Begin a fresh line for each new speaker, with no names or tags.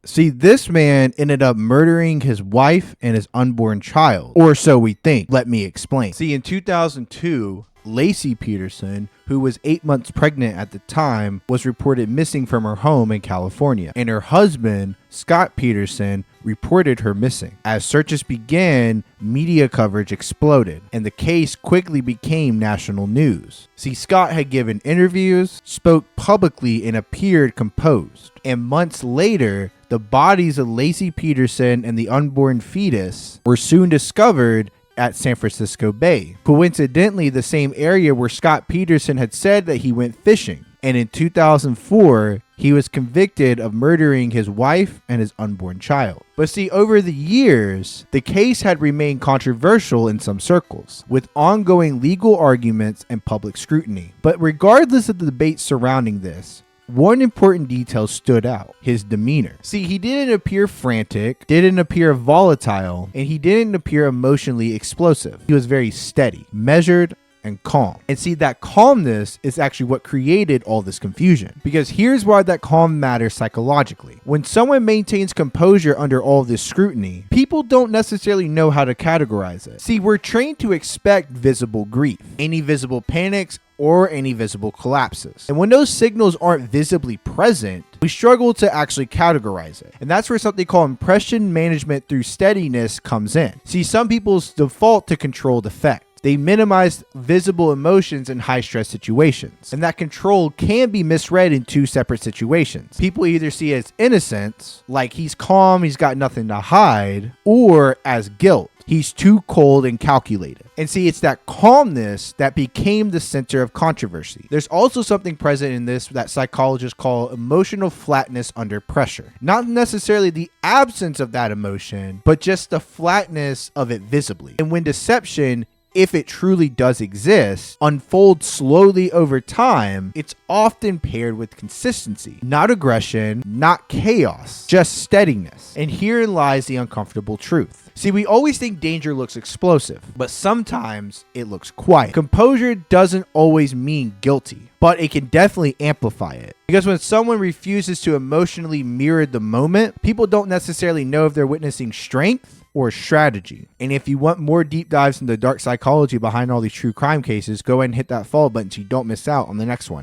See, this man ended up murdering his wife and his unborn child, or so we think. Let me explain. See, in 2002, Laci Peterson, who was 8 months pregnant at the time, was reported missing from her home in California, and her husband, Scott Peterson, reported her missing. As searches began, media coverage exploded, and the case quickly became national news. See, Scott had given interviews, spoke publicly, and appeared composed. And months later, the bodies of Laci Peterson and the unborn fetus were soon discovered at San Francisco Bay. Coincidentally, the same area where Scott Peterson had said that he went fishing. And in 2004, he was convicted of murdering his wife and his unborn child. But see, over the years, the case had remained controversial in some circles, with ongoing legal arguments and public scrutiny. But regardless of the debate surrounding this, one important detail stood out: his demeanor. See, he didn't appear frantic, didn't appear volatile, and he didn't appear emotionally explosive. He was very steady, measured, and calm. And see, that calmness is actually what created all this confusion. Because here's why that calm matters psychologically. When someone maintains composure under all this scrutiny, people don't necessarily know how to categorize it. See, we're trained to expect visible grief, any visible panics, or any visible collapses. And when those signals aren't visibly present, we struggle to actually categorize it. And that's where something called impression management through steadiness comes in. See, some people's default to controlled effect. They minimize visible emotions in high stress situations. And that control can be misread in two separate situations. People either see it as innocence, like he's calm, he's got nothing to hide, or as guilt. He's too cold and calculated. And see, it's that calmness that became the center of controversy. There's also something present in this that psychologists call emotional flatness under pressure. Not necessarily the absence of that emotion, but just the flatness of it visibly. And when deception, if it truly does exist, unfolds slowly over time, it's often paired with consistency, not aggression, not chaos, just steadiness. And herein lies the uncomfortable truth. See, we always think danger looks explosive, but sometimes it looks quiet. Composure doesn't always mean guilty, but it can definitely amplify it. Because when someone refuses to emotionally mirror the moment, people don't necessarily know if they're witnessing strength or strategy. And if you want more deep dives into the dark psychology behind all these true crime cases, go ahead and hit that follow button so you don't miss out on the next one.